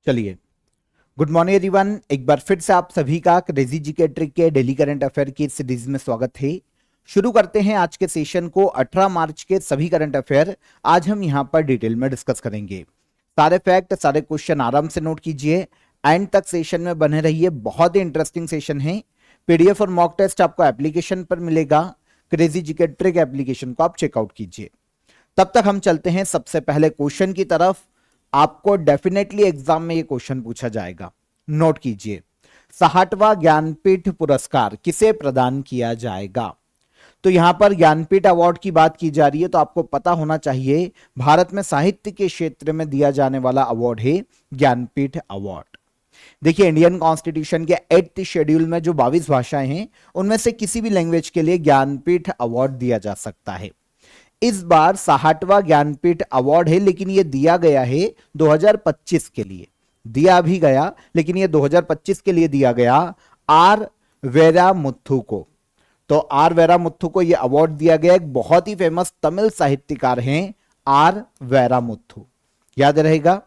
चलिए, good morning everyone. एक बार फिर से आप सभी का क्रेजी जीके ट्रिक के डेली करंट अफेयर की सीरीज में स्वागत है। शुरू करते हैं आज के सेशन को। 18 मार्च के सभी करंट अफेयर आज हम यहां पर डिटेल में डिस्कस करेंगे। सारे फैक्ट, सारे क्वेश्चन आराम से नोट कीजिए, एंड तक सेशन में बने रहिए। बहुत ही इंटरेस्टिंग सेशन है। पीडीएफ और मॉक टेस्ट आपको एप्लीकेशन पर मिलेगा। क्रेजी जीके ट्रिक एप्लीकेशन को आप चेकआउट कीजिए। तब तक हम चलते हैं सबसे पहले क्वेश्चन की तरफ। आपको डेफिनेटली एग्जाम में ये क्वेश्चन पूछा जाएगा, नोट कीजिए। 60वां ज्ञानपीठ पुरस्कार किसे प्रदान किया जाएगा? तो यहां पर ज्ञानपीठ अवार्ड की बात की जा रही है, तो आपको पता होना चाहिए भारत में साहित्य के क्षेत्र में दिया जाने वाला अवार्ड है ज्ञानपीठ अवार्ड। देखिए, इंडियन कॉन्स्टिट्यूशन के 8th शेड्यूल में जो 22 भाषाएं हैं, उनमें से किसी भी लैंग्वेज के लिए ज्ञानपीठ अवार्ड दिया जा सकता है। इस बार 60वां ज्ञानपीठ अवार्ड है, लेकिन यह दिया गया है 2025 के लिए। दिया भी गया, लेकिन यह 2025 के लिए दिया गया आर वेरामुथु को। तो आर वेरामुथु को यह अवार्ड दिया गया। एक बहुत ही फेमस तमिल साहित्यकार हैं आर वेरामुथु, याद रहेगा।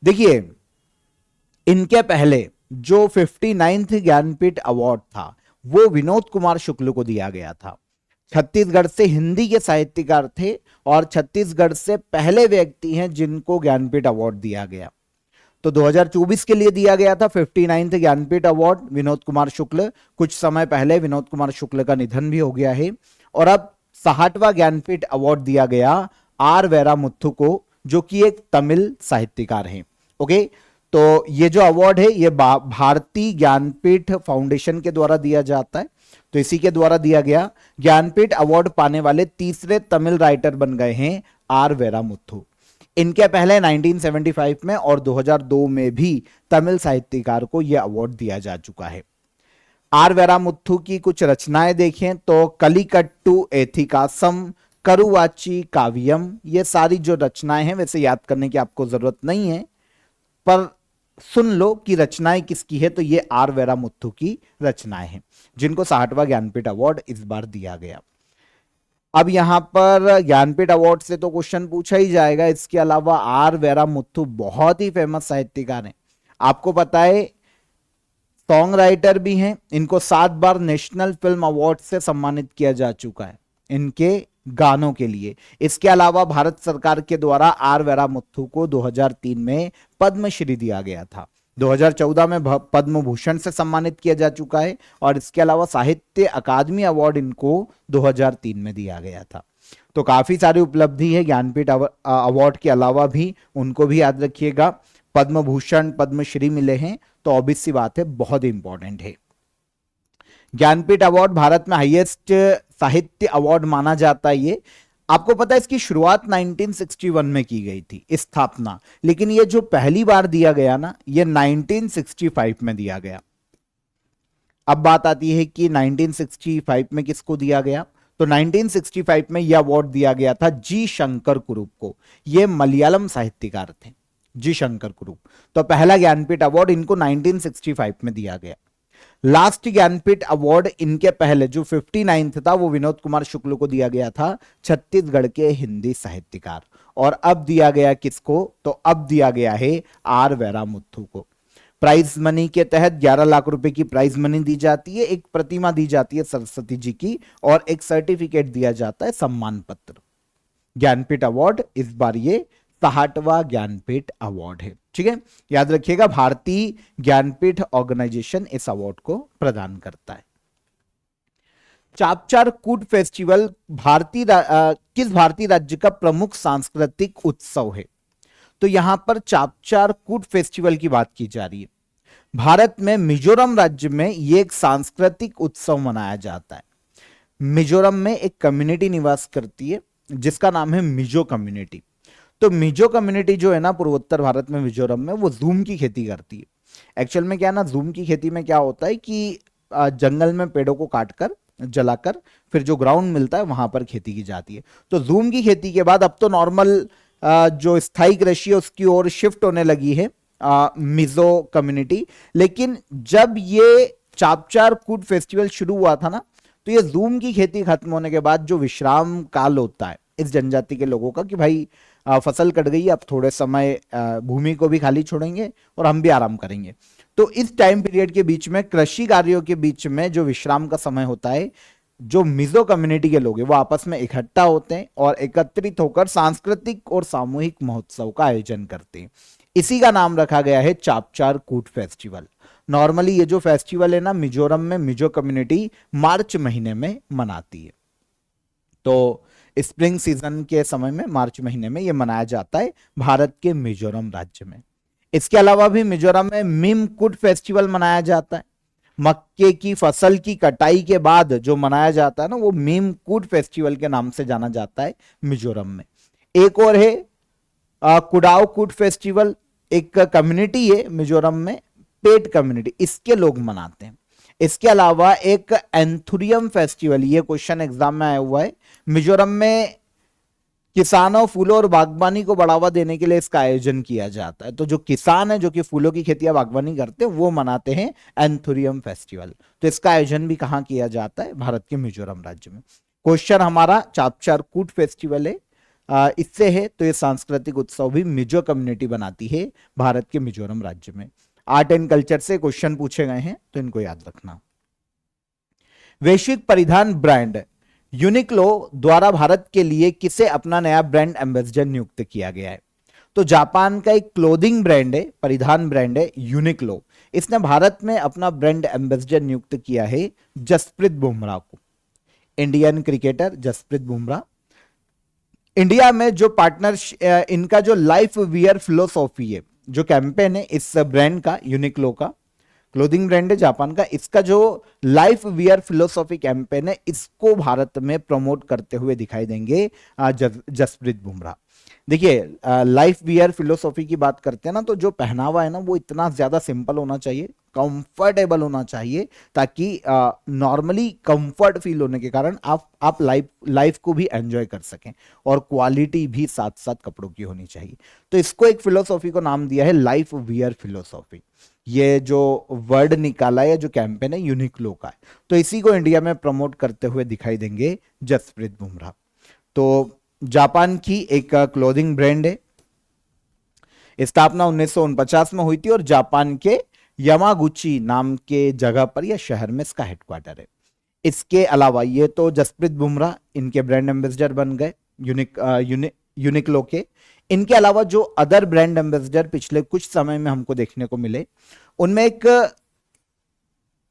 देखिए, इनके पहले जो 59th ज्ञानपीठ अवार्ड था वो विनोद कुमार शुक्ल को दिया गया था। छत्तीसगढ़ से हिंदी के साहित्यकार थे और छत्तीसगढ़ से पहले व्यक्ति हैं जिनको ज्ञानपीठ अवार्ड दिया गया। तो 2024 के लिए दिया गया था 59th ज्ञानपीठ अवार्ड विनोद कुमार शुक्ल। कुछ समय पहले विनोद कुमार शुक्ल का निधन भी हो गया है। और अब 60वां ज्ञानपीठ अवार्ड दिया गया आर वेरामुथु को, जो कि एक तमिल साहित्यकार हैं। ओके, तो ये जो अवार्ड है ये भारतीय ज्ञानपीठ फाउंडेशन के द्वारा दिया जाता है, तो इसी के द्वारा दिया गया। ज्ञानपीठ अवार्ड पाने वाले तीसरे तमिल राइटर बन गए हैं आर वेरामुथु। इनके पहले 1975 में और 2002 में भी तमिल साहित्यकार को यह अवार्ड दिया जा चुका है। आर वेरामुथु की कुछ रचनाएं देखें तो कलिकट्टू एथिकासम, करुवाची काव्यम, ये सारी जो रचनाएं हैं वैसे याद करने की आपको जरूरत नहीं है, पर सुन लो कि रचनाएं किसकी है। तो ये आर वेरामुथु की रचनाएं हैं जिनको 60वां ज्ञानपीठ अवार्ड इस बार दिया गया। अब यहां पर ज्ञानपीठ अवार्ड से तो क्वेश्चन पूछा ही जाएगा। इसके अलावा आर वेरामुथु बहुत ही फेमस साहित्यकार हैं। आपको पता है सॉन्ग राइटर भी हैं। इनको 7 बार नेशनल फिल्म अवार्ड से सम्मानित किया जा चुका है इनके गानों के लिए। इसके अलावा भारत सरकार के द्वारा आर वेरामुथु को 2003 में पद्मश्री दिया गया था। 2014 में पद्म भूषण से सम्मानित किया जा चुका है और इसके अलावा साहित्य अकादमी अवार्ड इनको 2003 में दिया गया था। तो काफी सारी उपलब्धि है ज्ञानपीठ अवार्ड के अलावा भी, उनको भी याद रखिएगा। पद्म भूषण, पद्मश्री मिले हैं, तो ऑब्वियस सी बात है बहुत इंपॉर्टेंट है। ज्ञानपीठ अवार्ड भारत में हाईएस्ट साहित्य अवार्ड माना जाता है। ये आपको पता है इसकी शुरुआत 1961 में की गई थी, स्थापना, लेकिन ये जो पहली बार दिया गया ना, ये 1965 में दिया गया। अब बात आती है कि 1965 में किसको दिया गया? तो 1965 में यह अवार्ड दिया गया था जी शंकर कुरुप को। ये मलयालम साहित्यकार थे, जी शंकर कुरुप। तो पहला ज्ञानपीठ अवार्ड इनको 1965 में दिया गया। लास्ट ज्ञानपीठ अवार्ड इनके पहले जो 59th था वो विनोद कुमार शुक्ल को दिया गया था, छत्तीसगढ़ के हिंदी साहित्यकार। और अब दिया गया किसको? तो अब दिया गया है आर वेरामुथु को। प्राइज मनी के तहत 11 लाख रुपए की प्राइज मनी दी जाती है, एक प्रतिमा दी जाती है सरस्वती जी की, और एक सर्टिफिकेट दिया जाता है, सम्मान पत्र। ज्ञानपीठ अवार्ड इस बार ये 60वां ज्ञानपीठ अवार्ड है। ठीक है, याद रखिएगा भारतीय ज्ञानपीठ ऑर्गेनाइजेशन इस अवार्ड को प्रदान करता है। चापचार कूट फेस्टिवल किस भारतीय राज्य का प्रमुख सांस्कृतिक उत्सव है? तो यहां पर चापचार कूट फेस्टिवल की बात की जा रही है। भारत में मिजोरम राज्य में यह एक सांस्कृतिक उत्सव मनाया जाता है। मिजोरम में एक कम्युनिटी निवास करती है जिसका नाम है मिजो कम्युनिटी। तो मिजो कम्युनिटी जो है ना पूर्वोत्तर भारत में, मिजोरम में, वो जूम की खेती करती है। एक्चुअल में क्या है ना, जूम की खेती में क्या होता है कि जंगल में पेड़ों को काटकर, जलाकर, फिर जो ग्राउंड मिलता है वहां पर खेती की जाती है। तो जूम की खेती के बाद अब तो नॉर्मल जो स्थायी कृषि है उसकी ओर शिफ्ट होने लगी है मिजो कम्युनिटी। लेकिन जब ये चापचार कूट फेस्टिवल शुरू हुआ था ना, तो ये जूम की खेती खत्म होने के बाद जो विश्राम काल होता है इस जनजाति के लोगों का, कि भाई फसल कट गई, अब थोड़े समय भूमि को भी खाली छोड़ेंगे और हम भी आराम करेंगे। तो इस टाइम पीरियड के बीच में, कृषि कार्यों के बीच में जो विश्राम का समय होता है, जो मिजो कम्युनिटी के लोग हैं वो आपस में इकट्ठा होते हैं और एकत्रित होकर सांस्कृतिक और सामूहिक महोत्सव का आयोजन करते हैं। इसी का नाम रखा गया है चापचार कूट फेस्टिवल। नॉर्मली ये जो फेस्टिवल है ना, मिजोरम में मिजो कम्युनिटी मार्च महीने में मनाती है। तो स्प्रिंग सीजन के समय में मार्च महीने में ये मनाया जाता है भारत के मिजोरम राज्य में। इसके अलावा भी मिजोरम में मिम कुट फेस्टिवल मनाया जाता है। मक्के की फसल की कटाई के बाद जो मनाया जाता है ना, वो मिम कुट फेस्टिवल के नाम से जाना जाता है मिजोरम में। एक और है कुडाओ कुट फेस्टिवल। एक कम्युनिटी है मिजोरम में, पेट कम्युनिटी, इसके लोग मनाते हैं। इसके अलावा एक एंथुरियम फेस्टिवल, ये क्वेश्चन एग्जाम में आया हुआ है। मिजोरम में किसानों, फूलों और बागवानी को बढ़ावा देने के लिए इसका आयोजन किया जाता है। तो जो किसान है, जो कि फूलों की खेती या बागवानी करते हैं, वो मनाते हैं एंथुरियम फेस्टिवल। तो इसका आयोजन भी कहाँ किया जाता है? भारत के मिजोरम राज्य में। क्वेश्चन हमारा चापचार कूट फेस्टिवल है, इससे है। तो ये सांस्कृतिक उत्सव भी मिजो कम्युनिटी बनाती है भारत के मिजोरम राज्य में। आर्ट एंड कल्चर से क्वेश्चन पूछे गए हैं, तो इनको याद रखना। वैश्विक परिधान ब्रांड यूनिक्लो द्वारा भारत के लिए किसे अपना नया ब्रांड एम्बेसडर नियुक्त किया गया है? तो जापान का एक क्लोथिंग ब्रांड है, परिधान ब्रांड है यूनिक्लो। इसने भारत में अपना ब्रांड एम्बेसडर नियुक्त किया है जसप्रीत बुमराह को। Indian cricketer Jasprit Bumrah. India में जो पार्टनर, इनका जो लाइफ वियर फिलोसॉफी है, जो कैंपेन है इस ब्रांड का, यूनिक्लो का, क्लोथिंग ब्रांड है जापान का, इसका जो लाइफ वियर फिलोसॉफी कैंपेन है, इसको भारत में प्रमोट करते हुए दिखाई देंगे जसप्रीत बुमराह। देखिए, लाइफ वियर फिलोसॉफी की बात करते हैं ना, तो जो पहनावा है ना, वो इतना ज्यादा सिंपल होना चाहिए, कंफर्टेबल होना चाहिए, ताकि नॉर्मली कंफर्ट फील होने के कारण आप लाइफ को भी एंजॉय कर सकें, और क्वालिटी भी साथ साथ कपड़ों की होनी चाहिए। तो इसको एक फिलोसॉफी को नाम दिया है लाइफ वियर फिलोसॉफी। ये जो वर्ड निकाला है, जो कैंपेन है, यूनिक्लो का है। तो इसी को इंडिया में प्रमोट करते हुए दिखाई देंगे जसप्रीत बुमराह। तो जापान की एक क्लोथिंग ब्रांड है, स्थापना 1949 में हुई थी और जापान के यमागुची नाम के जगह पर या शहर में इसका हेडक्वार्टर है। इसके अलावा ये तो जसप्रीत बुमराह इनके ब्रांड एम्बेसडर बन गए यूनिक्लो के। इनके अलावा जो अदर ब्रांड एम्बेसडर पिछले कुछ समय में हमको देखने को मिले, उनमें एक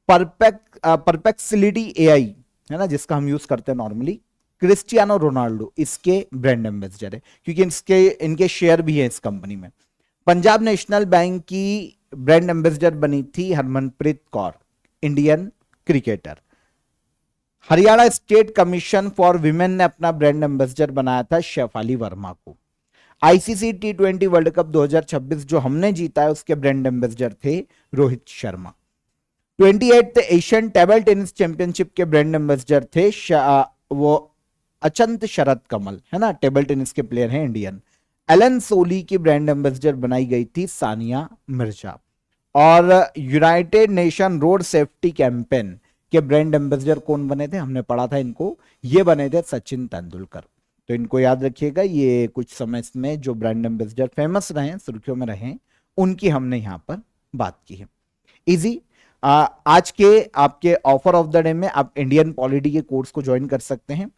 परपेक्सिलिटी एआई है ना, जिसका हम यूज करते हैं नॉर्मली, क्रिस्टियानो रोनाल्डो इसके ब्रांड एम्बेसडर है, क्योंकि इनके शेयर भी है इस कंपनी में। पंजाब नेशनल बैंक की ब्रांड एम्बेसडर बनी थी Harmanpreet Kaur, Indian cricketer. Haryana state commission for women ने अपना ब्रांड एम्बेसडर बनाया था शेफाली वर्मा को। आईसीसी T20 वर्ल्ड कप 2026 जो हमने जीता है, उसके ब्रांड एम्बेसडर थे Rohit Sharma. 28th Asian table tennis championship के ब्रांड एम्बेसडर थे वो अचंत शरद कमल, है ना, टेबल टेनिस के प्लेयर हैं इंडियन। एलन सोली की ब्रांड एम्बेसडर बनाई गई थी सानिया मिर्जा। और United nation road safety campaign के ब्रांड एम्बेसडर कौन बने थे? हमने पढ़ा था इनको, ये बने थे सचिन तेंदुलकर। तो इनको याद रखिएगा, ये कुछ समय में जो ब्रांड एम्बेसडर फेमस रहे, सुर्खियों में रहे, उनकी हमने यहां पर बात की है। इजी। आज के आपके ऑफर ऑफ द डे में आप इंडियन पॉलिटी के कोर्स को ज्वाइन कर सकते हैं।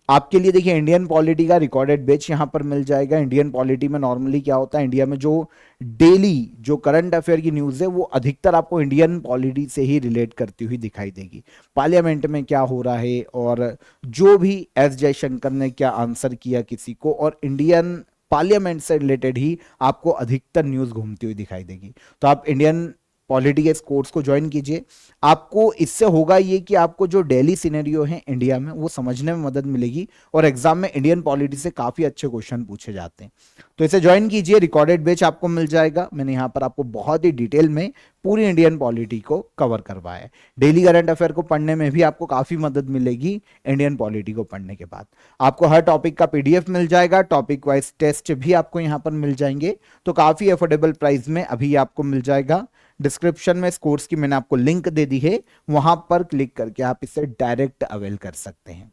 आपके लिए देखिए, इंडियन पॉलिटी का रिकॉर्डेड बैच यहां पर मिल जाएगा। इंडियन पॉलिटी में नॉर्मली क्या होता है, इंडिया में जो डेली जो करंट अफेयर की न्यूज़ है, वो अधिकतर आपको इंडियन पॉलिटी से ही रिलेट करती हुई दिखाई देगी। पार्लियामेंट में क्या हो रहा है, और जो भी एस जयशंकर ने क्या आंसर किया किसी को, और इंडियन पार्लियामेंट से रिलेटेड ही आपको अधिकतर न्यूज़ घूमती हुई दिखाई देगी। तो आप इंडियन पॉलिटी के कोर्स को ज्वाइन कीजिए। आपको इससे होगा ये कि आपको जो डेली सिनेरियो है इंडिया में, वो समझने में मदद मिलेगी, और एग्जाम में इंडियन पॉलिटी से काफी अच्छे क्वेश्चन पूछे जाते हैं। तो इसे ज्वाइन कीजिए, रिकॉर्डेड बैच आपको मिल जाएगा। मैंने यहाँ पर आपको बहुत ही डिटेल में पूरी इंडियन पॉलिटी को कवर करवाया है। डेली करंट अफेयर को पढ़ने में भी आपको काफी मदद मिलेगी इंडियन पॉलिटी को पढ़ने के बाद। आपको हर टॉपिक का PDF मिल जाएगा, टॉपिक वाइज टेस्ट भी आपको यहाँ पर मिल जाएंगे। तो काफी अफोर्डेबल प्राइस में अभी आपको मिल जाएगा। डिस्क्रिप्शन में इस कोर्स की मैंने आपको लिंक दे दी है, वहां पर क्लिक करके आप इसे डायरेक्ट अवेल कर सकते हैं।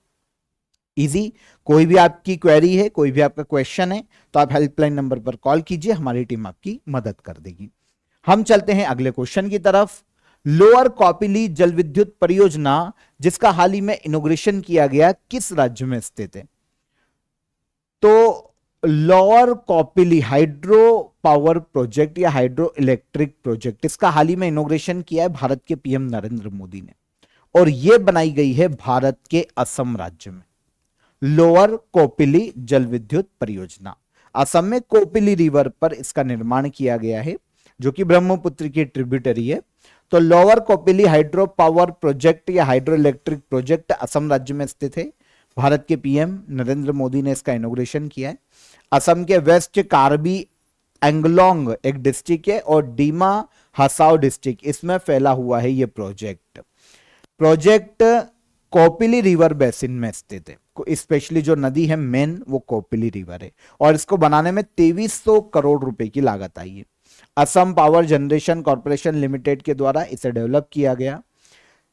इजी। कोई भी आपकी क्वेरी है, कोई भी आपका क्वेश्चन है, तो आप हेल्पलाइन नंबर पर कॉल कीजिए, हमारी टीम आपकी मदद कर देगी। हम चलते हैं अगले क्वेश्चन की तरफ। लोअर कौपिली जल विद्युत परियोजना जिसका हाल ही में इनोग्रेशन किया गया, किस राज्य में स्थित है? तो लोअर कौपिली हाइड्रो पावर प्रोजेक्ट या हाइड्रो इलेक्ट्रिक प्रोजेक्ट, इसका हाल ही में इनोग्रेशन किया है भारत के पीएम नरेंद्र मोदी ने, और यह बनाई गई है भारत के असम राज्य में। लोअर कोपिली जल विद्युत परियोजना, असम में कोपिली रिवर पर इसका निर्माण किया गया है, जो कि ब्रह्मपुत्र की ट्रिब्यूटरी है। तो lower Kopili hydro power project या हाइड्रो इलेक्ट्रिक प्रोजेक्ट असम राज्य में स्थित है। भारत के पीएम नरेंद्र मोदी ने इसका इनोग्रेशन किया है। असम के वेस्ट कार्बी एंगलोंग एक डिस्ट्रिक्ट है, और डीमा हसाओ डिस्ट्रिक्ट, इसमें फैला हुआ है यह project. Project Kopili river basin में स्थित है। स्पेशली जो नदी है मेन, वो कोपिली रिवर है, और इसको बनाने में 2300 करोड़ रुपए की लागत आई है। Assam power generation corporation limited के द्वारा इसे डेवलप किया गया।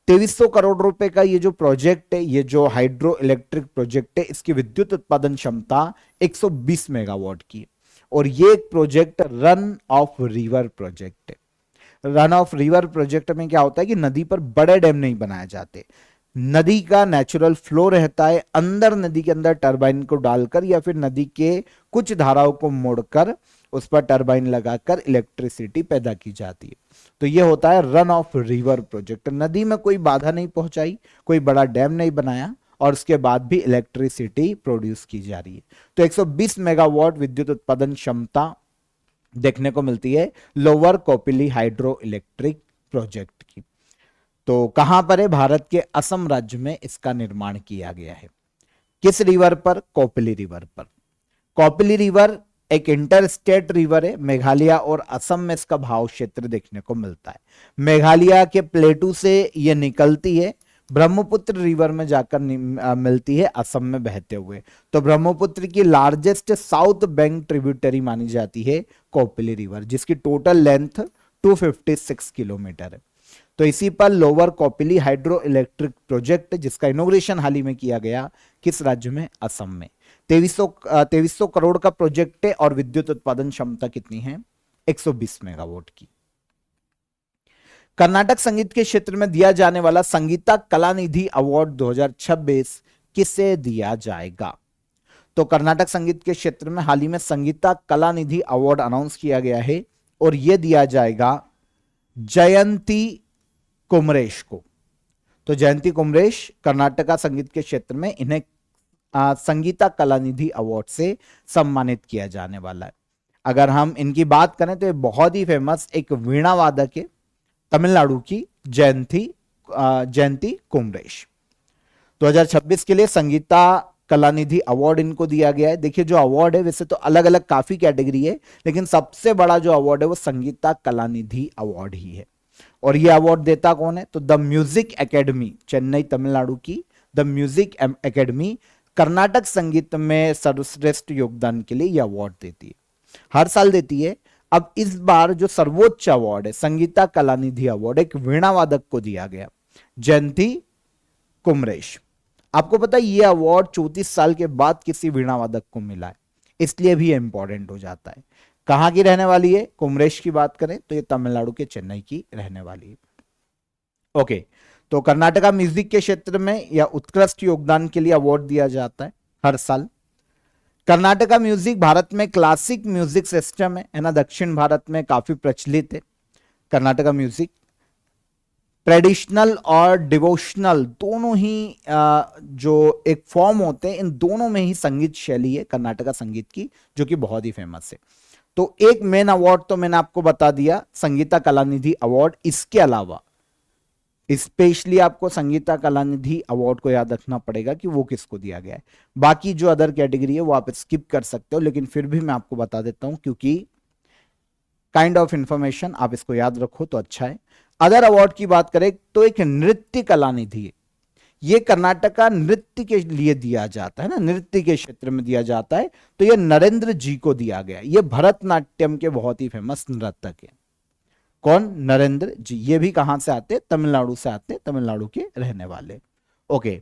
2300 करोड़ रुपए का ये जो प्रोजेक्ट है, ये जो हाइड्रो इलेक्ट्रिक प्रोजेक्ट है, इसकी विद्युत उत्पादन क्षमता 120 मेगावाट की, और ये एक project run of river project है। रन ऑफ रिवर प्रोजेक्ट में क्या होता है कि नदी पर बड़े डैम नहीं बनाए जाते, नदी का नेचुरल फ्लो रहता है, अंदर नदी के अंदर टरबाइन को डालकर या फिर नदी के कुछ धाराओं को मोड़कर उस पर टरबाइन लगाकर इलेक्ट्रिसिटी पैदा की जाती है। तो ये होता है रन ऑफ रिवर प्रोजेक्ट। नदी में कोई बाधा नहीं पहुंचाई, कोई बड़ा डैम नहीं बनाया, और उसके बाद भी इलेक्ट्रिसिटी प्रोड्यूस की जा रही है। तो 120 मेगावाट विद्युत उत्पादन क्षमता देखने को मिलती है lower Kopili hydro electric project की। तो कहां पर है? भारत के असम राज्य में इसका निर्माण किया गया है। किस रिवर पर? कोपिली रिवर पर। कोपिली रिवर एक इंटर स्टेट रिवर है, मेघालय और असम में इसका भाव क्षेत्र देखने को मिलता है। मेघालय के प्लेटू से यह निकलती है, ब्रह्मपुत्र रिवर में जाकर मिलती है असम में बहते हुए। तो ब्रह्मपुत्र की लार्जेस्ट साउथ बैंक ट्रिब्यूटरी मानी जाती है कोपिली रिवर, जिसकी टोटल लेंथ 256 किलोमीटर है। तो इसी पर lower Kopili hydro electric project, जिसका इनोग्रेशन हाल ही में किया गया, किस राज्य में? असम में। 2300 करोड़ का प्रोजेक्ट है, और विद्युत उत्पादन क्षमता कितनी है? 120 मेगावाट की। कर्नाटक संगीत के क्षेत्र में दिया जाने वाला संगीता कलानिधि अवार्ड 2026 किसे दिया जाएगा? तो कर्नाटक संगीत के क्षेत्र में हाल ही में संगीता कलानिधि अवार्ड अनाउंस किया गया है, और यह दिया जाएगा जयंती कुमरेश को। तो जयंती कुमरेश कर्नाटका संगीत के क्षेत्र में, इन्हें संगीता कलानिधि अवार्ड से सम्मानित किया जाने वाला है। अगर हम इनकी बात करें तो ये बहुत ही फेमस एक वीणा वादक है, तमिलनाडु की जयंती कुमरेश। 2026 के लिए संगीता कलानिधि अवार्ड इनको दिया गया है। देखिए जो अवार्ड है, वैसे तो अलग अलग काफी कैटेगरी है, लेकिन सबसे बड़ा जो अवार्ड है वो संगीता कलानिधि अवार्ड ही है। और ये अवार्ड देता कौन है? तो the music academy, Chennai Tamil Nadu की द म्यूजिक एकेडमी कर्नाटक संगीत में सर्वश्रेष्ठ योगदान के लिए यह अवार्ड देती है, हर साल देती है। अब इस बार जो सर्वोच्च अवार्ड है संगीता कलानिधि अवार्ड, एक वीणा वादक को दिया गया, जयंती कुमरेश। आपको पता है यह अवार्ड 34 साल के बाद किसी वीणा वादक को मिला है, इसलिए भी इंपॉर्टेंट हो जाता है। कहां की रहने वाली है? कुमरेश की बात करें तो ये तमिलनाडु के चेन्नई की रहने वाली है। ओके, तो कर्नाटका म्यूजिक के क्षेत्र में या उत्कृष्ट योगदान के लिए अवार्ड दिया जाता है हर साल। कर्नाटका म्यूजिक भारत में क्लासिक म्यूजिक सिस्टम है ना, दक्षिण भारत में काफी प्रचलित है कर्नाटका म्यूजिक। ट्रेडिशनल और डिवोशनल दोनों ही जो एक फॉर्म होते हैं, इन दोनों में ही संगीत शैली है कर्नाटका संगीत की, जो कि बहुत ही फेमस है। तो एक मेन अवार्ड तो मैंने आपको बता दिया, संगीता कलानिधि अवार्ड। इसके अलावा स्पेशली आपको संगीता कलानिधि अवार्ड को याद रखना पड़ेगा कि वो किसको दिया गया है। बाकी जो अदर कैटेगरी है वो आप स्किप कर सकते हो, लेकिन फिर भी मैं आपको बता देता हूं, क्योंकि काइंड ऑफ इंफॉर्मेशन आप इसको याद रखो तो अच्छा है। अदर अवार्ड की बात करें तो एक नृत्य कलानिधि है, ये कर्नाटका नृत्य के लिए दिया जाता है ना, नृत्य के क्षेत्र में दिया जाता है। तो ये नरेंद्र जी को दिया गया। ये भरतनाट्यम के बहुत ही फेमस नर्तक है। कौन? नरेंद्र जी। ये भी कहां से आते? तमिलनाडु से आते, तमिलनाडु के रहने वाले। ओके,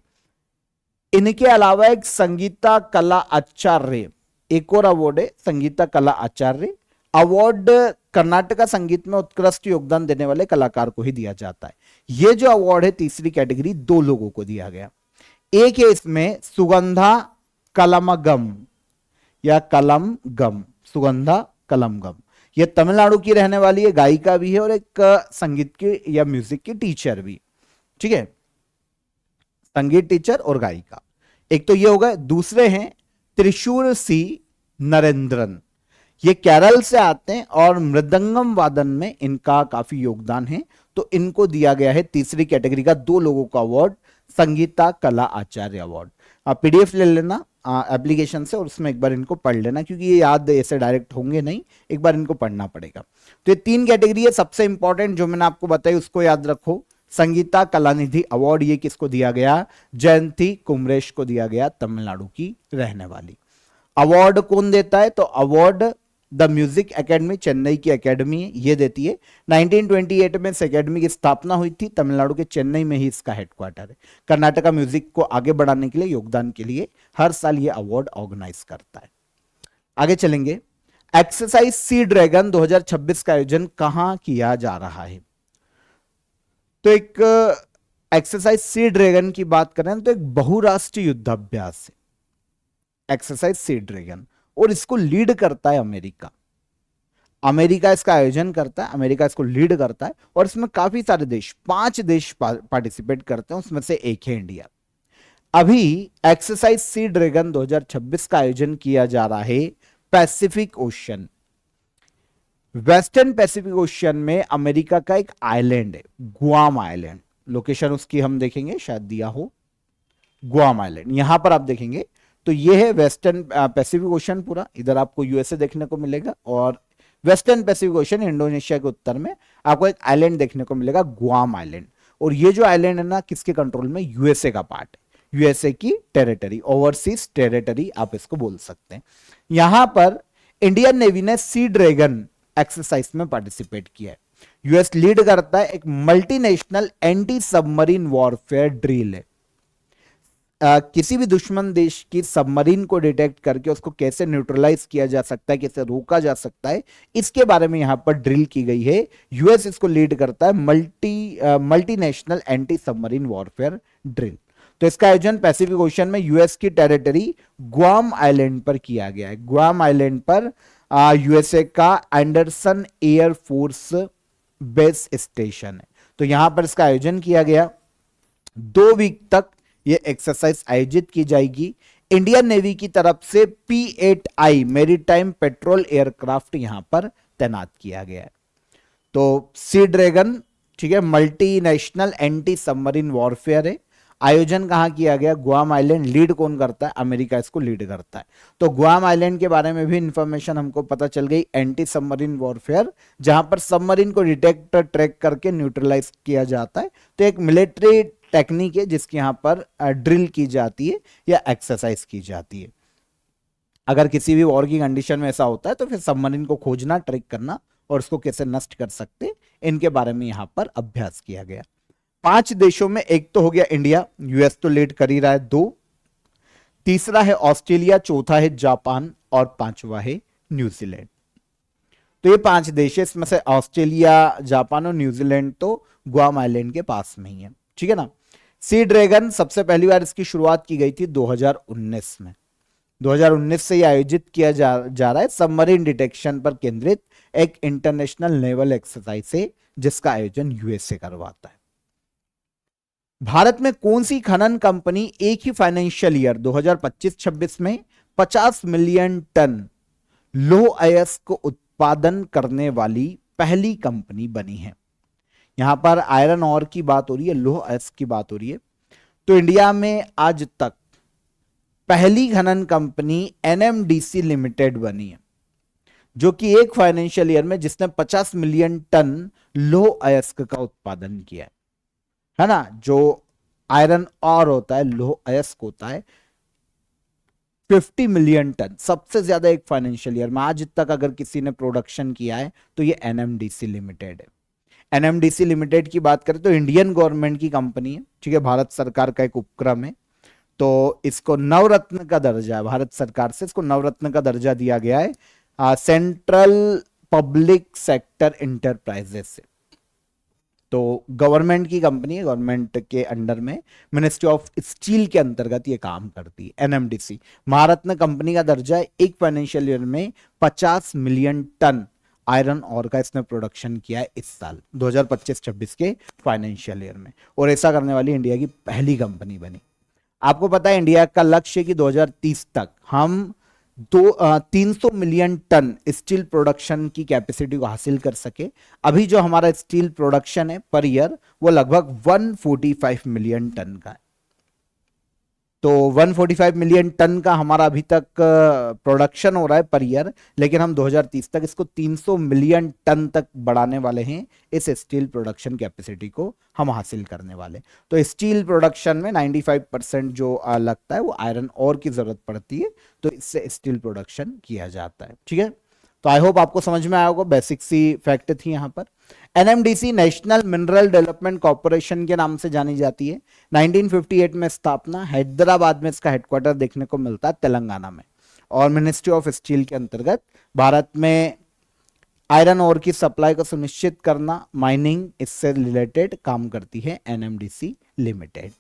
इनके अलावा एक संगीता कला आचार्य, एक और अवार्ड है संगीता कला आचार्य अवार्ड, कर्नाटका संगीत में उत्कृष्ट योगदान देने वाले कलाकार को ही दिया जाता है। यह जो अवार्ड है तीसरी कैटेगरी, दो लोगों को दिया गया। एक है इसमें सुगंधा कलमगम या कलमगम, सुगंधा कलमगम, ये तमिलनाडु की रहने वाली है, गायिका भी है और एक संगीत की या म्यूजिक की टीचर भी। ठीक है, संगीत टीचर और गायिका, एक तो ये होगा। दूसरे हैं त्रिशूर सी नरेंद्रन, ये केरल से आते हैं और मृदंगम वादन में इनका काफी योगदान है, तो इनको दिया गया है तीसरी कैटेगरी का दो लोगों का अवार्ड, संगीता कला आचार्य अवार्ड। आप पीडीएफ ले लेना एप्लीकेशन से और उसमें एक बार इनको पढ़ लेना, क्योंकि ये याद ऐसे डायरेक्ट होंगे नहीं, एक बार इनको पढ़ना पड़ेगा। तो ये तीन कैटेगरी है, सबसे इंपॉर्टेंट जो मैंने आपको बताई उसको याद रखो। संगीता कलानिधि अवार्ड ये किसको दिया गया, जयंती कुमरेश को दिया गया, तमिलनाडु की रहने वाली। अवार्ड कौन देता है, तो award the music academy, Chennai की एकेडमी ये देती है। 1928 में इस एकेडमी की स्थापना हुई थी, तमिलनाडु के चेन्नई में ही इसका हेडक्वार्टर है। कर्नाटका म्यूजिक को आगे बढ़ाने के लिए, योगदान के लिए हर साल ये अवार्ड ऑर्गेनाइज करता है। आगे चलेंगे, एक्सरसाइज सी ड्रैगन 2026 का आयोजन कहां किया जा रहा है। तो एक एक्सरसाइज सी ड्रैगन की बात करें तो एक बहुराष्ट्रीय युद्धाभ्यास है एक्सरसाइज सी ड्रैगन, और इसको लीड करता है अमेरिका। अमेरिका इसका आयोजन करता है, अमेरिका इसको लीड करता है, और इसमें काफी सारे देश, 5 देश पार्टिसिपेट करते हैं, उसमें से एक है इंडिया। अभी एक्सरसाइज सी ड्रैगन 2026 का आयोजन किया जा रहा है Pacific ocean, western Pacific ocean में अमेरिका का एक आइलैंड है, गुआम आइलैंड। लोकेशन उसकी हम देखेंगे, शायद दिया हो, गुआम आइलैंड यहां पर आप देखेंगे तो ये है वेस्टर्न पैसिफिक ओशन पूरा, इधर आपको यूएसए देखने को मिलेगा, और वेस्टर्न पैसिफिक ओशन इंडोनेशिया के उत्तर में आपको एक आइलैंड देखने को मिलेगा, गुआम आइलैंड। और ये जो आइलैंड है ना, किसके कंट्रोल में, यूएसए का पार्ट है, यूएसए की टेरिटरी, ओवरसीज टेरिटरी आप इसको बोल सकते हैं। यहां पर इंडियन नेवी ने सी ड्रैगन एक्सरसाइज में पार्टिसिपेट किया है। यूएस लीड करता है, एक multinational anti submarine warfare drill है। किसी भी दुश्मन देश की सबमरीन को डिटेक्ट करके उसको कैसे न्यूट्रलाइज किया जा सकता है, कैसे रोका जा सकता है, इसके बारे में यहां पर ड्रिल की गई है। यूएस इसको लीड करता है, multinational anti submarine warfare drill. तो इसका आयोजन पैसिफिक ओशन में यूएस की टेरिटरी गुआम आइलैंड पर किया गया है। गुआम आइलैंड पर यूएसए का Anderson air force base station है, तो यहां पर इसका आयोजन किया गया। 2 वीक तक ये एक्सरसाइज आयोजित की जाएगी। इंडियन नेवी की तरफ से P-8I मैरीटाइम पेट्रोल एयरक्राफ्ट यहां पर तैनात किया गया है। तो सी ड्रैगन, ठीक है, मल्टीनेशनल एंटी सबमरीन वॉरफेयर है। आयोजन कहां किया गया, गुआम आइलैंड। लीड कौन करता है, अमेरिका इसको लीड करता है। तो गुआम आइलैंड के बारे में भी इंफॉर्मेशन हमको पता चल गई, एंटी सबमरीन वॉरफेयर, जहां पर सबमरीन को डिटेक्ट ट्रैक करके न्यूट्रलाइज किया जाता है। तो एक मिलिट्री टेक्निक है जिसकी यहां पर ड्रिल की जाती है या एक्सरसाइज की जाती है। अगर किसी भी वॉर की कंडीशन में ऐसा होता है तो फिर सबमरीन को खोजना, ट्रैक करना और उसको कैसे नष्ट कर सकते, इनके बारे में यहां पर अभ्यास किया गया। 5 देशों में, एक तो हो गया इंडिया, यूएस तो लीड कर ही रहा है, 2, तीसरा है ऑस्ट्रेलिया, चौथा है जापान और 5वां है न्यूजीलैंड। तो ये 5 देश है, इसमें से ऑस्ट्रेलिया, जापान और न्यूजीलैंड तो गुआम आइलैंड के पास में ही है, ठीक है ना। सी ड्रैगन सबसे पहली बार इसकी शुरुआत की गई थी 2019 में। 2019 से ये आयोजित किया जा रहा है। सबमरीन डिटेक्शन पर केंद्रित एक इंटरनेशनल नेवल एक्सरसाइज है जिसका आयोजन यूएसए करवाता है। भारत में कौन सी खनन कंपनी एक ही फाइनेंशियल ईयर 2025-26 में 50 मिलियन टन लौह अयस्क उत्पादन करने वाली पहली कंपनी बनी है। यहां पर आयरन ऑर की बात हो रही है, लौह अयस्क की बात हो रही है। तो इंडिया में आज तक पहली खनन कंपनी एनएमडीसी लिमिटेड बनी है, जो कि एक फाइनेंशियल ईयर में जिसने 50 मिलियन टन लौह अयस्क का उत्पादन किया है ना। जो आयरन ऑर होता है, लौह अयस्क होता है, 50 मिलियन टन, सबसे ज्यादा एक फाइनेंशियल ईयर में आज तक अगर किसी ने प्रोडक्शन किया है तो ये एनएमडीसी लिमिटेड है। एनएमडीसी लिमिटेड की बात करें तो इंडियन गवर्नमेंट की कंपनी है, ठीक है, भारत सरकार का एक उपक्रम है। तो इसको नवरत्न का दर्जा है, भारत सरकार से इसको नवरत्न का दर्जा दिया गया है सेंट्रल पब्लिक सेक्टर इंटरप्राइजेस से। तो गवर्नमेंट की कंपनी है, गवर्नमेंट के अंडर में मिनिस्ट्री ऑफ स्टील के अंतर्गत ये काम करती है। एनएमडीसी महारत्न कंपनी का दर्जा है। एक फाइनेंशियल ईयर में 50 मिलियन टन आयरन और का इसने प्रोडक्शन किया है इस साल 2025-26 के फाइनेंशियल ईयर में, और ऐसा करने वाली इंडिया की पहली कंपनी बनी। आपको पता है इंडिया का लक्ष्य है कि 2030 तक हम 300 मिलियन टन स्टील प्रोडक्शन की कैपेसिटी को हासिल कर सके। अभी जो हमारा स्टील प्रोडक्शन है पर ईयर वो लगभग 145 मिलियन टन का है। तो 145 मिलियन टन का हमारा अभी तक प्रोडक्शन हो रहा है पर ईयर, लेकिन हम 2030 तक इसको 300 मिलियन टन तक बढ़ाने वाले हैं। इस स्टील प्रोडक्शन कैपेसिटी को हम हासिल करने वाले। तो स्टील प्रोडक्शन में 95% जो लगता है वो आयरन और की जरूरत पड़ती है, तो इससे स्टील प्रोडक्शन किया जाता है। ठीक है, तो आई होप आपको समझ में आया होगा, बेसिक सी फैक्ट थी यहां पर। NMDC national mineral development corporation के नाम से जानी जाती है। 1958 में स्थापना, हैदराबाद में इसका हेडक्वार्टर देखने को मिलता है, तेलंगाना में, और मिनिस्ट्री ऑफ स्टील के अंतर्गत भारत में आयरन ओर की सप्लाई को सुनिश्चित करना, माइनिंग, इससे रिलेटेड काम करती है NMDC limited.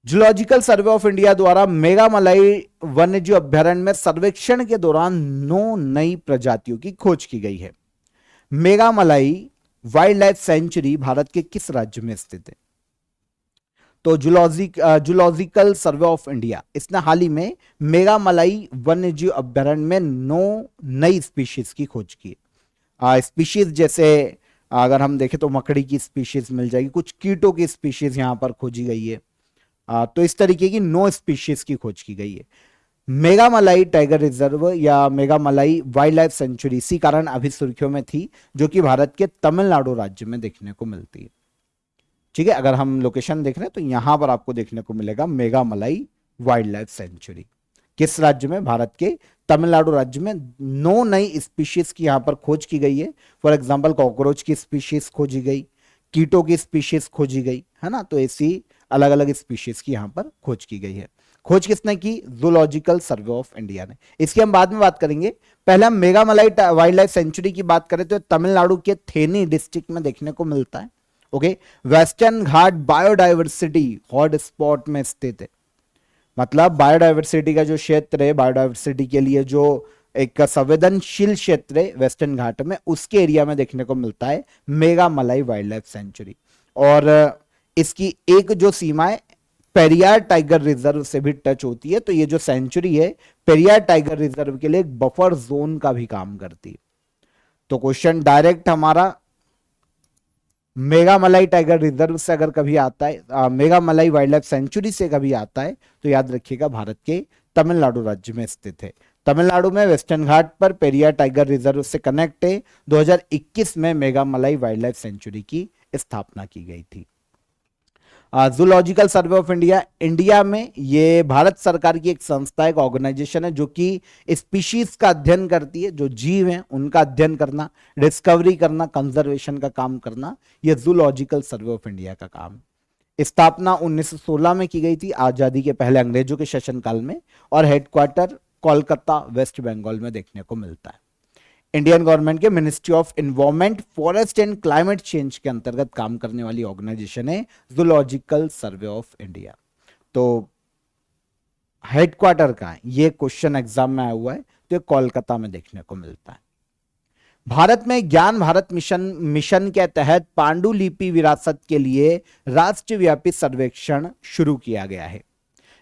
Zoological survey of India द्वारा मेघामलाई वन्यजीव अभ्यारण्य में सर्वेक्षण के दौरान 9 नई प्रजातियों की खोज की गई है। Meghamalai wild life sanctuary Bharat के किस राज्य में स्थित है? तो जूलॉजिकल सर्वे ऑफ इंडिया इसने हाल ही में मेघामलाई वन्यजीव अभ्यारण्य में 9 नई स्पीशीज की खोज की है। स्पीशीज जैसे अगर हम देखें तो मकड़ी की स्पीशीज मिल जाएगी, कुछ कीटों की स्पीशीज यहां पर खोजी गई है। तो इस तरीके की 9 स्पीशीज की खोज की गई है। मेघामलाई टाइगर रिजर्व या मेघामलाई वाइल्ड लाइफ सेंचुरी इसी कारण अभी सुर्खियों में थी, जो कि भारत के तमिलनाडु राज्य में देखने को मिलती है। ठीक है, अगर हम लोकेशन देख रहे हैं तो यहां पर आपको देखने को मिलेगा मेघामलाई वाइल्ड लाइफ सेंचुरी। किस राज्य में? भारत के तमिलनाडु राज्य में 9 नई स्पीशीज की यहां पर खोज की गई है। फॉर एग्जाम्पल कॉकरोच की स्पीशीज खोजी गई, कीटों की स्पीशीज खोजी गई है ना, तो ऐसी अलग अलग स्पीशीज की यहां पर खोज की गई है। खोज किसने की? जूलॉजिकल सर्वे ऑफ इंडिया ने। इसकी हम बाद में बात करेंगे। पहले हम मेघामलाई वाइल्ड लाइफ सेंचुरी की बात करें तो तमिलनाडु के थेनी डिस्ट्रिक्ट में देखने को मिलता है। ओके, वेस्टर्न घाट बायोडाइवर्सिटी हॉट स्पॉट में स्थित है। मतलब बायोडाइवर्सिटी का जो क्षेत्र है, बायोडाइवर्सिटी के लिए जो एक संवेदनशील क्षेत्र है वेस्टर्न घाट में, उसके एरिया में देखने को मिलता है मेघामलाई वाइल्ड लाइफ सेंचुरी। और इसकी एक जो सीमा है पेरियार टाइगर रिजर्व से भी टच होती है। तो ये जो सेंचुरी है पेरियार टाइगर रिजर्व के लिए एक बफर जोन का भी काम करती है। तो क्वेश्चन डायरेक्ट हमारा मेघामलाई टाइगर रिजर्व से अगर कभी आता है, मेघामलाई वाइल्ड लाइफ सेंचुरी से कभी आता है, तो याद रखिएगा भारत के तमिलनाडु राज्य में स्थित है। तमिलनाडु में वेस्टर्न घाट पर पेरियार टाइगर रिजर्व से कनेक्ट है। 2021 में मेघामलाई वाइल्ड लाइफ सेंचुरी की स्थापना की गई थी। Zoological survey of India India में ये भारत सरकार की एक संस्था, एक ऑर्गेनाइजेशन है जो कि स्पीशीज का अध्ययन करती है, जो जीव हैं उनका अध्ययन करना, डिस्कवरी करना, कंजर्वेशन का काम करना, ये जूलॉजिकल सर्वे ऑफ इंडिया का काम। स्थापना 1916 में की गई थी, आजादी के पहले अंग्रेजों के शासनकाल में, और हेडक्वार्टर कोलकाता वेस्ट बंगाल में देखने को मिलता है। इंडियन गवर्नमेंट के ministry of environment, forest and climate change के अंतर्गत काम करने वाली ऑर्गेनाइजेशन है जूलॉजिकल सर्वे ऑफ इंडिया। तो हेडक्वार्टर कहां है? ये क्वेश्चन एग्जाम में आया हुआ है, तो ये कोलकाता में देखने को मिलता है। भारत में ज्ञान भारत मिशन के तहत पांडुलिपि विरासत के लिए राष्ट्रव्यापी सर्वेक्षण शुरू किया गया है।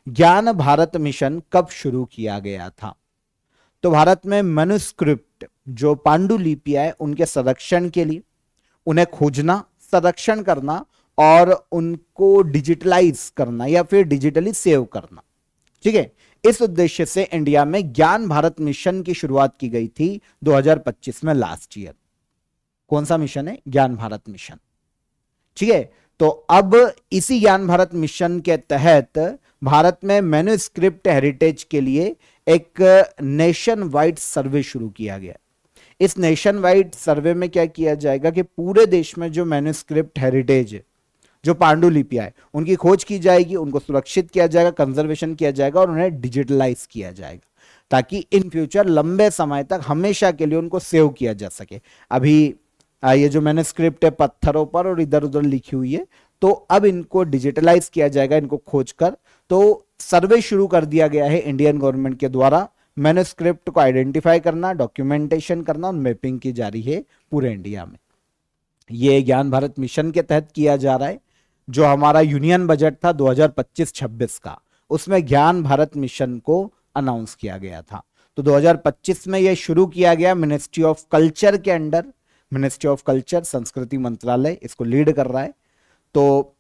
ज्ञान भारत मिशन कब शुरू किया गया था? तो भारत में मैन्युस्क्रिप्ट जो पांडुलिपियां है उनके संरक्षण के लिए, उन्हें खोजना, संरक्षण करना और उनको डिजिटलाइज करना या फिर डिजिटली सेव करना, ठीक है, इस उद्देश्य से इंडिया में ज्ञान भारत मिशन की शुरुआत की गई थी 2025 में, लास्ट ईयर। कौन सा मिशन है? ज्ञान भारत मिशन। ठीक है, तो अब इसी ज्ञान भारत मिशन के तहत भारत में मैन्युस्क्रिप्ट हेरिटेज के लिए एक नेशन वाइड सर्वे शुरू किया गया। इस नेशन वाइड सर्वे में क्या किया जाएगा कि पूरे देश में जो मैन्युस्क्रिप्ट हेरिटेज है, जो पांडुलिपियां है उनकी खोज की जाएगी, उनको सुरक्षित किया जाएगा, कंजर्वेशन किया जाएगा और उन्हें डिजिटलाइज किया जाएगा ताकि इन फ्यूचर लंबे समय तक हमेशा के लिए उनको सेव किया जा सके। अभी ये जो मैंने स्क्रिप्ट है पत्थरों पर और इधर उधर लिखी हुई है, तो अब इनको डिजिटलाइज किया जाएगा, इनको खोजकर। तो सर्वे शुरू कर दिया गया है इंडियन गवर्नमेंट के द्वारा, मैन्युस्क्रिप्ट को आइडेंटिफाई करना, डॉक्यूमेंटेशन करना और मैपिंग की जा रही है पूरे इंडिया में। ये ज्ञान भारत मिशन के तहत किया जा रहा है। जो हमारा यूनियन बजट था 2025-26 का, उसमें ज्ञान भारत मिशन को अनाउंस किया गया था। तो 2025 में यह शुरू किया गया मिनिस्ट्री ऑफ कल्चर के अंडर। मिनिस्ट्री ऑफ कल्चर, संस्कृति मंत्रालय इसको लीड कर रहा है। तो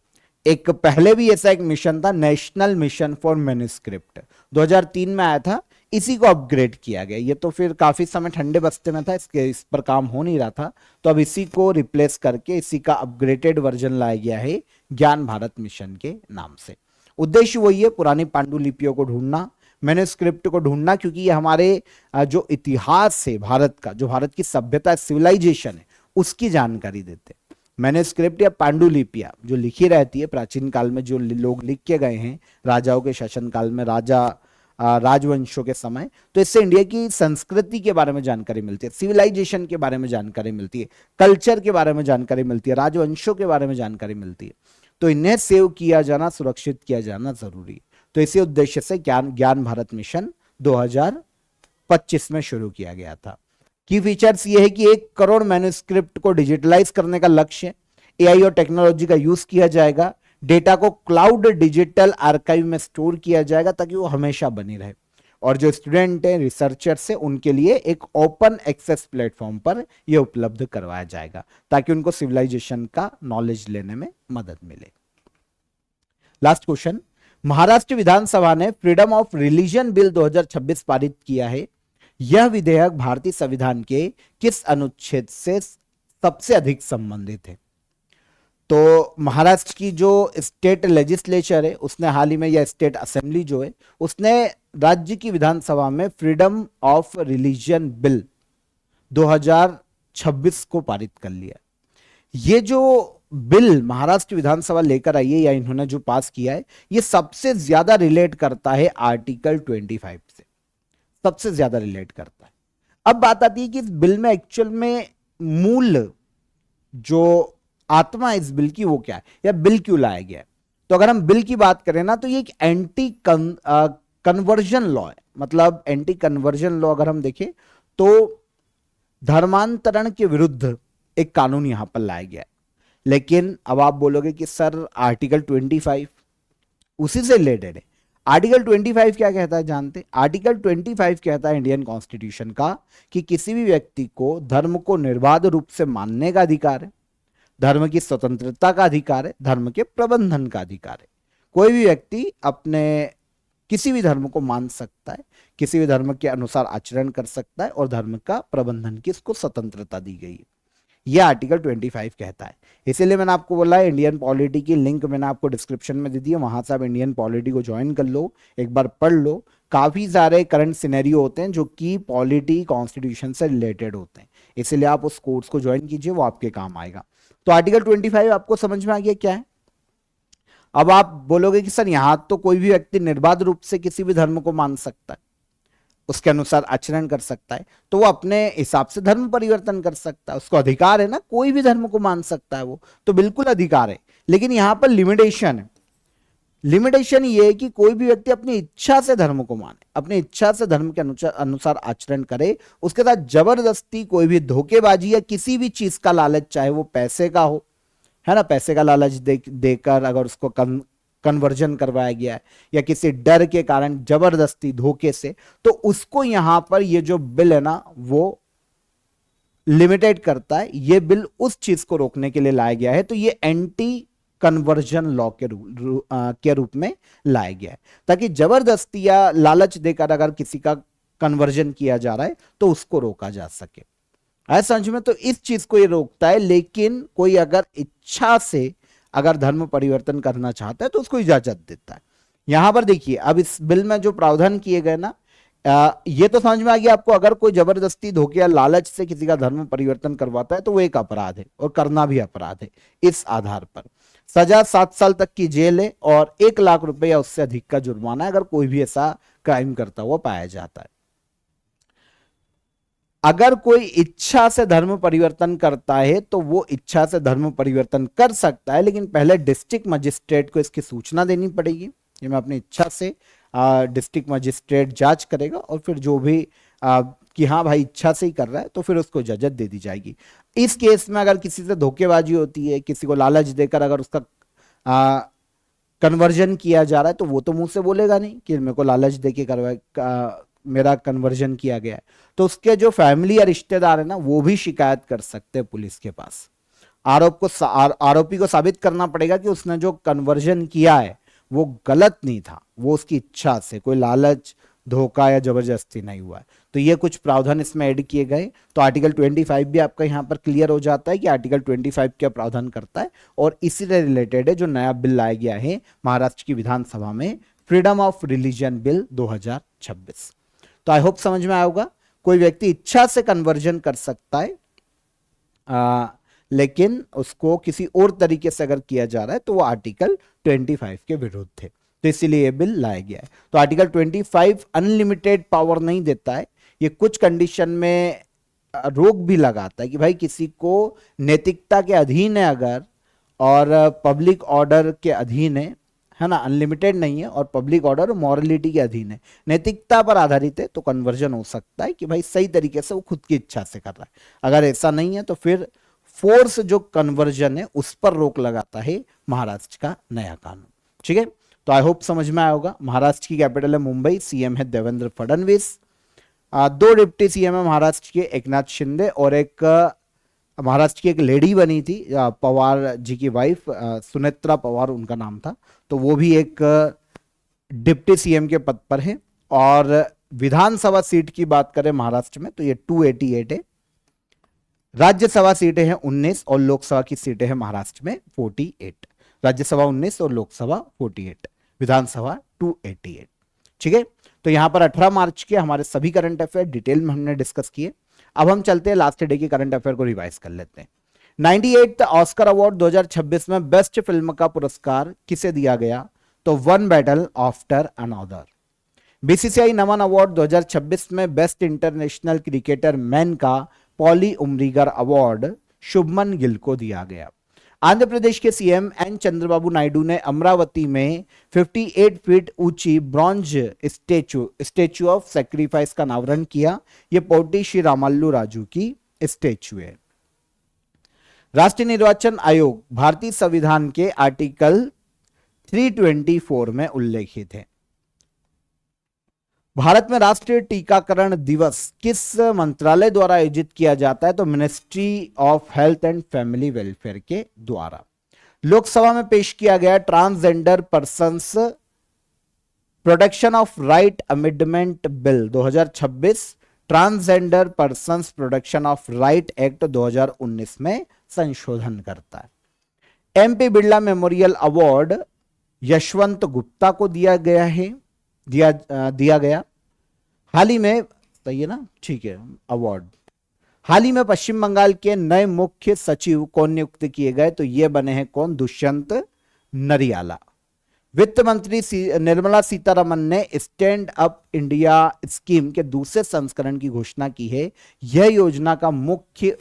एक पहले भी ऐसा एक मिशन था, नेशनल मिशन फॉर मैन्युस्क्रिप्ट, 2003 में आया था। इसी को अपग्रेड किया गया। ये तो फिर काफी समय ठंडे बस्ते में था, इस पर काम हो नहीं रहा था, तो अब इसी को रिप्लेस करके इसी का अपग्रेडेड वर्जन लाया गया है ज्ञान भारत मिशन के नाम से। उद्देश्य वही है, पुरानी पांडुलिपियों को ढूंढना, मैन्युस्क्रिप्ट को ढूंढना, क्योंकि ये हमारे जो इतिहास है भारत का, जो भारत की सभ्यता सिविलाइजेशन है, उसकी जानकारी देते। मैन्युस्क्रिप्ट या पांडुलिपियां जो लिखी रहती है प्राचीन काल में, जो लोग लिख के गए हैं राजाओं के शासन काल में, राजवंशों के समय, तो इससे इंडिया की संस्कृति के बारे में जानकारी मिलती है, सिविलाइजेशन के बारे में जानकारी मिलती है, कल्चर के बारे में जानकारी मिलती है, राजवंशों के बारे में जानकारी मिलती है। तो इन्हें सेव किया जाना, सुरक्षित किया जाना जरूरी है। तो इसी उद्देश्य से ज्ञान भारत मिशन 2025 में शुरू किया गया था। की फीचर्स ये है कि 1 करोड़ मैन्युस्क्रिप्ट को डिजिटलाइज करने का लक्ष्य है। एआई और टेक्नोलॉजी का यूज किया जाएगा। डेटा को क्लाउड डिजिटल आर्काइव में स्टोर किया जाएगा ताकि वो हमेशा बनी रहे। और जो स्टूडेंट है, रिसर्चर्स है, उनके लिए एक ओपन एक्सेस प्लेटफॉर्म पर ये उपलब्ध करवाया जाएगा ताकि उनको सिविलाइजेशन का नॉलेज लेने में मदद मिले। लास्ट क्वेश्चन, महाराष्ट्र विधानसभा ने फ्रीडम ऑफ रिलीजन बिल 2026 पारित किया है। यह विधेयक भारतीय संविधान के किस अनुच्छेद से सबसे अधिक संबंधित है? तो महाराष्ट्र की जो स्टेट लेजिस्लेचर है उसने हाल ही में, या स्टेट असेंबली जो है, उसने राज्य की विधानसभा में फ्रीडम ऑफ रिलीजन बिल 2026 को पारित कर लिया। ये जो बिल महाराष्ट्र विधानसभा लेकर आई है, या इन्होंने जो पास किया है, ये सबसे ज्यादा रिलेट करता है आर्टिकल 25 से, सबसे ज्यादा रिलेट करता है। अब बात आती है कि इस बिल में एक्चुअल में मूल जो आत्मा इस बिल की वो क्या है, या बिल क्यों लाया गया है? तो अगर हम बिल की बात करें ना, तो ये एक एंटी कन्वर्जन लॉ है। मतलब एंटी कन्वर्जन लॉ अगर हम देखें तो धर्मांतरण के विरुद्ध एक कानून यहां पर लाया गया है। लेकिन अब आप बोलोगे कि सर आर्टिकल 25 उसी से रिलेटेड है। आर्टिकल 25 क्या कहता है जानते? आर्टिकल 25 कहता है इंडियन कॉन्स्टिट्यूशन का कि किसी भी व्यक्ति को धर्म को निर्बाध रूप से मानने का अधिकार है, धर्म की स्वतंत्रता का अधिकार है, धर्म के प्रबंधन का अधिकार है। कोई भी व्यक्ति अपने किसी भी धर्म को मान सकता है, किसी भी धर्म के अनुसार आचरण कर सकता है और धर्म का प्रबंधन की इसको स्वतंत्रता दी गई है। यह आर्टिकल 25 कहता है। इसीलिए मैंने आपको बोला है, इंडियन पॉलिटी की लिंक मैंने आपको डिस्क्रिप्शन में दे दी है, वहां से आप इंडियन पॉलिटी को ज्वाइन कर लो, एक बार पढ़ लो। काफी सारे करंट सिनेरियो होते हैं जो कि पॉलिटी कॉन्स्टिट्यूशन से रिलेटेड होते हैं, इसीलिए आप उस कोर्स को ज्वाइन कीजिए, वो आपके काम आएगा। तो आर्टिकल 25 आपको समझ में आ गया क्या है? अब आप बोलोगे कि सर यहां तो कोई भी व्यक्ति निर्बाध रूप से किसी भी धर्म को मान सकता है, उसके अनुसार आचरण कर सकता है, तो वो अपने हिसाब से धर्म परिवर्तन कर सकता है, उसको अधिकार है ना, कोई भी धर्म को मान सकता है, वो तो बिल्कुल अधिकार है। लेकिन यहां पर लिमिटेशन है। लिमिटेशन ये है कि कोई भी व्यक्ति अपनी इच्छा से धर्म को माने, अपनी इच्छा से धर्म के अनुसार आचरण करे, उसके साथ जबरदस्ती कोई भी धोखेबाजी या किसी भी चीज का लालच, चाहे वो पैसे का हो, है ना, पैसे का लालच देकर अगर उसको कन्वर्जन करवाया गया है, या किसी डर के कारण जबरदस्ती धोखे से, तो उसको यहां पर ये जो बिल है ना वो लिमिटेड करता है। ये बिल उस चीज को रोकने के लिए लाया गया है। तो ये एंटी कन्वर्जन लॉ के रूप में लाया गया है, ताकि जबरदस्ती या लालच देकर अगर किसी का कन्वर्जन किया जा रहा है तो उसको रोका जा सके। ऐसा समझ में, तो इस चीज को ये रोकता है। लेकिन कोई अगर इच्छा से अगर धर्म परिवर्तन करना चाहता है तो उसको इजाजत देता है। यहां पर देखिए, अब इस बिल में जो प्रावधान किए गए ना, ये तो समझ में आ गया आपको, अगर कोई जबरदस्ती धोखे या लालच से किसी का धर्म परिवर्तन करवाता है तो वो एक अपराध है और करना भी अपराध है इस आधार पर। सजा 7 साल तक की जेल है और 1 लाख रुपए या उससे अधिक का जुर्माना है अगर कोई भी ऐसा क्राइम करता हुआ पाया जाता है। अगर कोई इच्छा से धर्म परिवर्तन करता है तो वो इच्छा से धर्म परिवर्तन कर सकता है, लेकिन पहले डिस्ट्रिक्ट मजिस्ट्रेट को इसकी सूचना देनी पड़ेगी। ये मैं अपनी इच्छा से डिस्ट्रिक्ट मजिस्ट्रेट जांच करेगा और फिर जो भी कि हाँ भाई इच्छा से ही कर रहा है तो फिर उसको इजाजत दे दी जाएगी। इस केस में अगर किसी से धोखेबाजी होती है, किसी को लालच देकर अगर उसका कन्वर्जन किया जा रहा है तो वो तो मुंह से बोलेगा नहीं कि मेरे को लालच देके मेरा कन्वर्जन किया गया है, तो उसके जो फैमिली या रिश्तेदार है ना वो भी शिकायत कर सकते हैं पुलिस के पास। आरोपी को साबित करना पड़ेगा कि उसने जो कन्वर्जन किया है वो गलत नहीं था, वो उसकी इच्छा से, कोई लालच धोखा या जबरदस्ती नहीं हुआ है। तो ये कुछ प्रावधान इसमें ऐड किए गए। तो आर्टिकल 25 भी आपका यहां पर क्लियर हो जाता है कि आर्टिकल 25 क्या प्रावधान करता है, और इसी से रिलेटेड है जो नया बिल लाया गया है महाराष्ट्र की विधानसभा में, फ्रीडम ऑफ रिलीजन बिल 2026। तो आई होप समझ में आया होगा। कोई व्यक्ति इच्छा से कन्वर्जन कर सकता है, लेकिन उसको किसी और तरीके से अगर किया जा रहा है तो वो आर्टिकल 25 के विरुद्ध है, तो इसीलिए ये बिल लाया गया है। तो आर्टिकल 25 अनलिमिटेड पावर नहीं देता है, ये कुछ कंडीशन में रोक भी लगाता है कि भाई किसी को नैतिकता के अधीन है अगर और पब्लिक ऑर्डर के अधीन है ना, अनलिमिटेड नहीं है और पब्लिक ऑर्डर और मॉरलिटी के अधीन है, नैतिकता पर आधारित है, तो कन्वर्जन हो सकता है कि भाई सही तरीके से वो खुद की इच्छा से कर रहा है। अगर ऐसा नहीं है तो फिर फोर्स जो कन्वर्जन है उस पर रोक लगाता है महाराष्ट्र का नया कानून। ठीक है, तो आई होप समझ में आया होगा। महाराष्ट्र की कैपिटल है मुंबई, सीएम है देवेंद्र फडणवीस, 2 डिप्टी सीएम है महाराष्ट्र के, एकनाथ शिंदे और एक महाराष्ट्र की एक लेडी बनी थी पवार जी की वाइफ, सुनेत्रा पवार उनका नाम था, तो वो भी एक डिप्टी सीएम के पद पर है। और विधानसभा सीट की बात करें महाराष्ट्र में तो ये 288 है, राज्यसभा सीटें हैं 19 और लोकसभा की सीटें हैं महाराष्ट्र में 48, राज्यसभा 19 और लोकसभा 48, विधानसभा 288। ठीक है, तो यहां पर 18 मार्च के हमारे सभी करंट अफेयर डिटेल में हमने डिस्कस किए। अब हम चलते हैं लास्ट डे के करंट अफेयर को रिवाइज कर लेते हैं। 98th ऑस्कर अवार्ड 2026 में बेस्ट फिल्म का पुरस्कार किसे दिया गया, तो one battle after another. BCCI Naman award 2026 में बेस्ट इंटरनेशनल क्रिकेटर मैन का पॉली उमरीगर अवार्ड शुभमन गिल को दिया गया। आंध्र प्रदेश के सीएम एन चंद्रबाबू नायडू ने अमरावती में 58 फीट ऊंची ब्रॉन्ज स्टेचू ऑफ सैक्रिफाइस का अनावरण किया। यह पोटी श्री रामालू राजू की स्टेचू है। राष्ट्रीय निर्वाचन आयोग भारतीय संविधान के आर्टिकल 324 में उल्लेखित है। भारत में राष्ट्रीय टीकाकरण दिवस किस मंत्रालय द्वारा आयोजित किया जाता है, तो ministry of health and family welfare के द्वारा। लोकसभा में पेश किया गया transgender persons protection of right amendment bill 2026 transgender persons protection of right act 2019 में संशोधन करता है। MP Birla memorial award Yashwant Gupta को दिया गया हाल ही में, सही है ना, ठीक है, अवार्ड। हाल ही में पश्चिम बंगाल के नए मुख्य सचिव कौन नियुक्त किए गए, तो ये बने हैं कौन, दुष्यंत नरियाला। वित्त मंत्री निर्मला सीतारमन ने स्टैंड अप इंडिया स्कीम के दूसरे संस्करण की घोषणा की है। यह योजना का मुख्य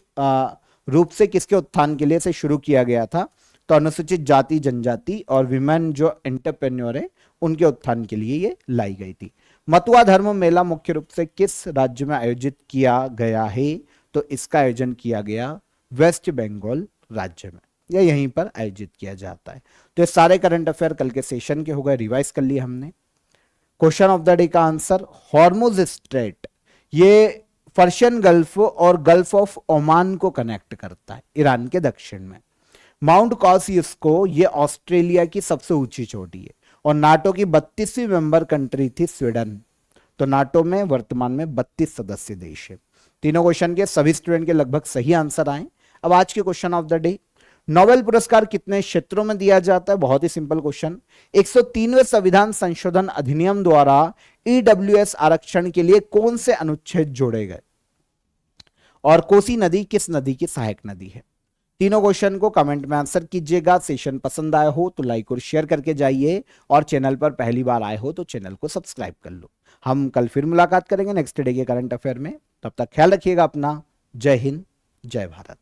रूप से किसके उत्थान के लिए से शुरू किया गया था, तो अनुसूचित जाति जनजाति और विमेन जो एंटरप्रेन्योर है उनके उत्थान के लिए ये लाई गई थी। मतुआ धर्म मेला मुख्य रूप से किस राज्य में आयोजित किया गया है, तो इसका आयोजन किया गया वेस्ट बंगाल राज्य में, या यहीं पर आयोजित किया जाता है। तो ये सारे करंट अफेयर कल के सेशन के हो गए, रिवाइज कर लिए हमने। क्वेश्चन ऑफ द डे का आंसर, हॉर्मुज स्ट्रेट ये पर्शियन गल्फ और गल्फ ऑफ ओमान को कनेक्ट करता है ईरान के दक्षिण में। माउंट कॉसियुस्को ये ऑस्ट्रेलिया की सबसे ऊंची चोटी है और नाटो की 32वीं मेंबर कंट्री थी स्वीडन। तो नाटो में वर्तमान में 32 सदस्य देश है। तीनों क्वेश्चन के सभी स्टूडेंट के लगभग सही आंसर आए। अब आज के question of the day, Nobel पुरस्कार कितने क्षेत्रों में दिया जाता है, बहुत ही सिंपल क्वेश्चन। 103वें संविधान संशोधन अधिनियम द्वारा ईडब्ल्यूएस आरक्षण के लिए कौन से अनुच्छेद जोड़े गए और कोसी नदी किस नदी की सहायक नदी है, तीनों क्वेश्चन को कमेंट में आंसर कीजिएगा। सेशन पसंद आया हो तो लाइक और शेयर करके जाइए, और चैनल पर पहली बार आए हो तो चैनल को सब्सक्राइब कर लो। हम कल फिर मुलाकात करेंगे नेक्स्ट डे के करंट अफेयर में। तब तक ख्याल रखिएगा अपना। जय हिंद, जय भारत।